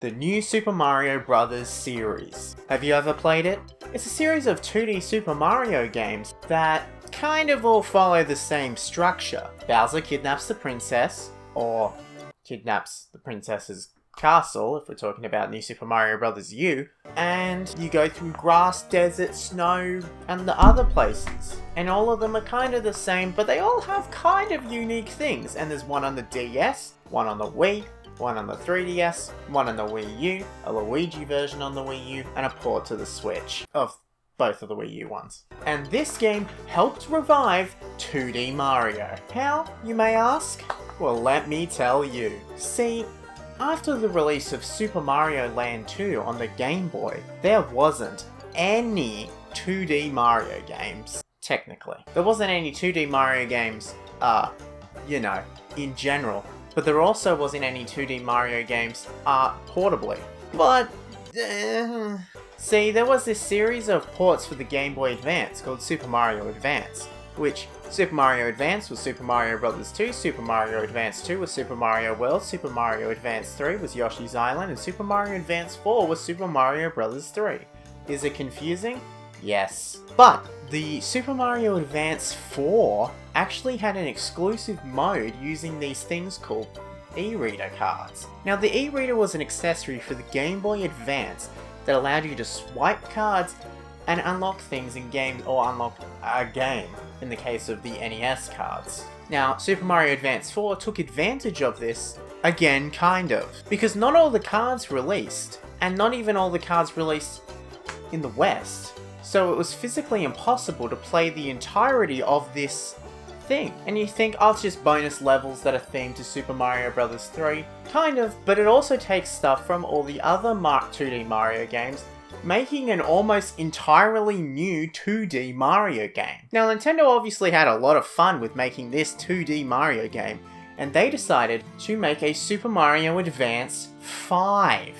the new Super Mario Bros. Series. Have you ever played it? It's a series of 2D Super Mario games that kind of all follow the same structure. Bowser kidnaps the princess, or kidnaps the princess's castle, if we're talking about New Super Mario Bros. U, and you go through grass, desert, snow, and the other places. And all of them are kind of the same, but they all have kind of unique things. And there's one on the DS, one on the Wii, one on the 3DS, one on the Wii U, a Luigi version on the Wii U, and a port to the Switch of both of the Wii U ones. And this game helped revive 2D Mario. How, you may ask? Well, let me tell you. See, after the release of Super Mario Land 2 on the Game Boy, there wasn't any 2D Mario games, technically. There wasn't any 2D Mario games, in general. But there also wasn't any 2D Mario games, portably. But, see, there was this series of ports for the Game Boy Advance called Super Mario Advance, which Super Mario Advance was Super Mario Bros. 2, Super Mario Advance 2 was Super Mario World, Super Mario Advance 3 was Yoshi's Island, and Super Mario Advance 4 was Super Mario Bros. 3. Is it confusing? Yes. But the Super Mario Advance 4 actually had an exclusive mode using these things called e-reader cards. Now, the e-reader was an accessory for the Game Boy Advance that allowed you to swipe cards and unlock things in games, or unlock a game in the case of the NES cards. Now, Super Mario Advance 4 took advantage of this, again, kind of, because not all the cards released, and not even all the cards released in the West. So it was physically impossible to play the entirety of this thing. And you think, oh, it's just bonus levels that are themed to Super Mario Bros. 3. Kind of, but it also takes stuff from all the other 2D Mario games, making an almost entirely new 2D Mario game. Now, Nintendo obviously had a lot of fun with making this 2D Mario game, and they decided to make a Super Mario Advance 5.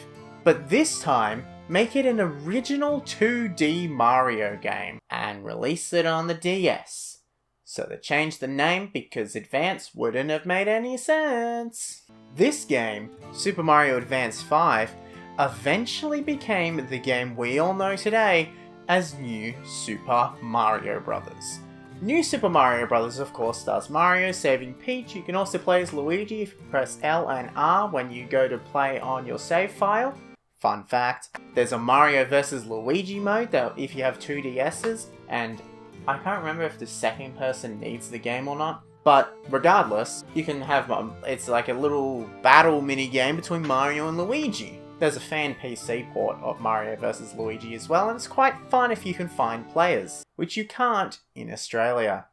But this time, make it an original 2D Mario game, and release it on the DS. So they changed the name because Advance wouldn't have made any sense. This game, Super Mario Advance 5, eventually became the game we all know today as New Super Mario Bros. New Super Mario Bros. Of course stars Mario saving Peach. You can also play as Luigi if you press L and R when you go to play on your save file. Fun fact, there's a Mario vs Luigi mode that if you have 2DS's, and I can't remember if the second person needs the game or not, but regardless, you can have, it's like a little battle mini game between Mario and Luigi. There's a fan PC port of Mario vs Luigi as well, and it's quite fun if you can find players, which you can't in Australia.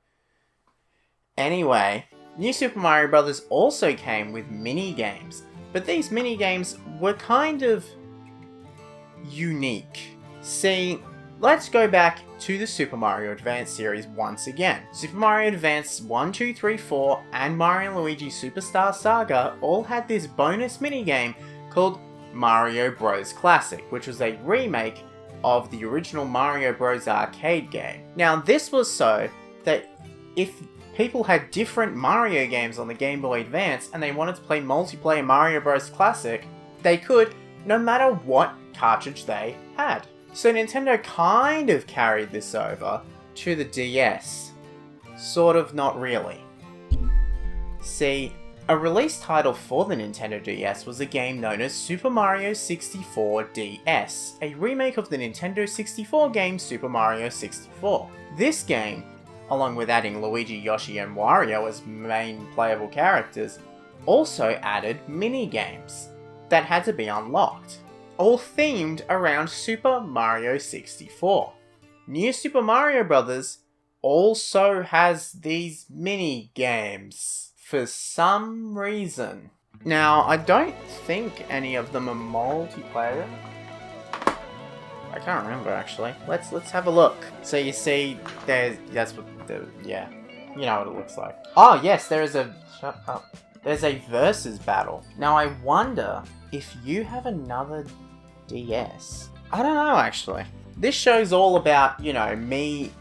Anyway, New Super Mario Bros. Also came with mini-games, but these mini-games were kind of unique. See, let's go back to the Super Mario Advance series once again. Super Mario Advance 1, 2, 3, 4 and Mario & Luigi Superstar Saga all had this bonus minigame called Mario Bros. Classic, which was a remake of the original Mario Bros. Arcade game. Now, this was so that if people had different Mario games on the Game Boy Advance and they wanted to play multiplayer Mario Bros. Classic, they could, no matter what cartridge they had. So Nintendo kind of carried this over to the DS. Sort of, not really. See, a release title for the Nintendo DS was a game known as Super Mario 64 DS, a remake of the Nintendo 64 game Super Mario 64. This game, along with adding Luigi, Yoshi and Wario as main playable characters, also added mini-games that had to be unlocked, all themed around Super Mario 64. New Super Mario Bros. Also has these mini-games for some reason. Now, I don't think any of them are multiplayer. I can't remember actually. Let's have a look. So you see, that's what yeah, you know what it looks like. Oh yes, there is a, shut up. There's a versus battle. Now I wonder if you have another DS. I don't know actually. This show's all about, me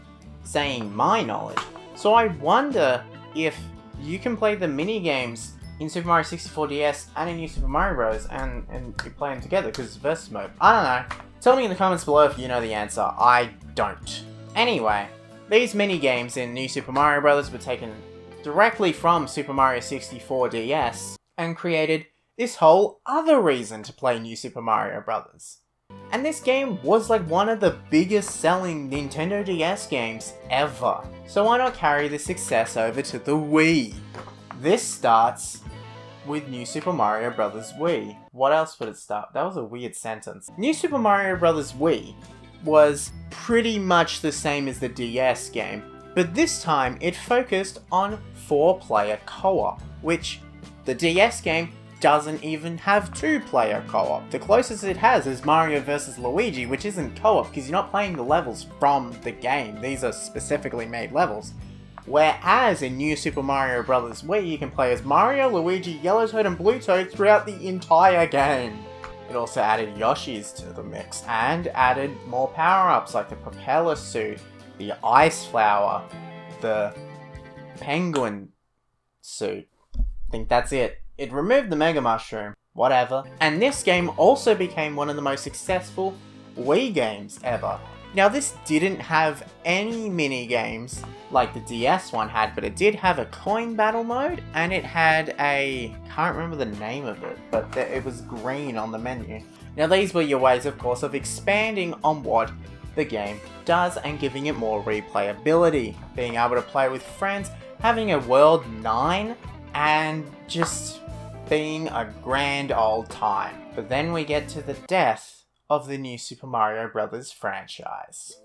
saying my knowledge. So I wonder if you can play the mini games in Super Mario 64 DS and in New Super Mario Bros. and you play them together because it's versus mode. I don't know. Tell me in the comments below if you know the answer. I don't. Anyway, these mini-games in New Super Mario Bros. Were taken directly from Super Mario 64 DS and created this whole other reason to play New Super Mario Bros. And this game was like one of the biggest selling Nintendo DS games ever. So why not carry the success over to the Wii? This starts with New Super Mario Bros. Wii. What else would it start? That was a weird sentence. New Super Mario Bros. Wii was pretty much the same as the DS game, but this time it focused on 4-player co-op, which the DS game doesn't even have 2-player co-op. The closest it has is Mario vs. Luigi, which isn't co-op because you're not playing the levels from the game. These are specifically made levels. Whereas in New Super Mario Bros. Wii, you can play as Mario, Luigi, Yellow Toad, and Blue Toad throughout the entire game. It also added Yoshi's to the mix, and added more power-ups like the propeller suit, the ice flower, the penguin suit. I think that's it. It removed the Mega Mushroom, whatever. And this game also became one of the most successful Wii games ever. Now this didn't have any mini-games like the DS one had, but it did have a coin battle mode, and it had a... can't remember the name of it, but it was green on the menu. Now these were your ways, of course, of expanding on what the game does and giving it more replayability. Being able to play with friends, having a World 9, and just being a grand old time. But then we get to the death of the New Super Mario Bros. Franchise.